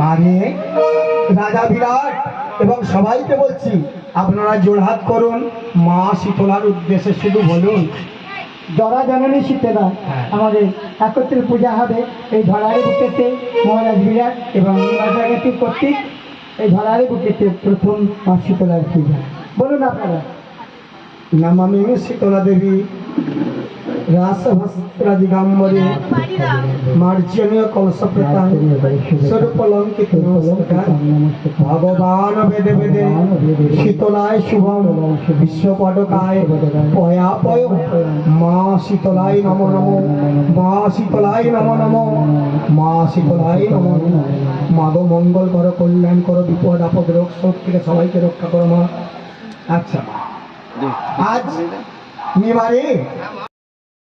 মানে রাজা বিরাট এবং সবাইকে বলছি আপনারা জোড়হাত করুন, মা শীতলার উদ্দেশ্যে শুধু বলুন। জরা জননী শীতলা আমাদের একত্রে পূজা হবে এই ধরারি বুকেতে মহারাজ বিরাট এবং রাজাগাতি কর্তৃক এই ধরারি বুকেতে প্রথম মা শীতলার পূজা। বলুন আপনারা। নমামি শীতলা দেবী রাসভস্ত্রা দিগম্বরে মার্জনীয় কলসপ্রতা স্বরূপলঙ্কিত ভগবান বেদে বেদে শীতলায় শুভম বিশ্বপটকায় পয়াপয় মা শীতলায় নমো নমো, মা শীতলায় নমো নমো, মা শীতলায় নমো নমো। মাগো মঙ্গল করো, কল্যাণ করো, বিপদ আপদ রোগ শোক থেকে সবাইকে রক্ষা করো মা। আচ্ছা আজ নিবারে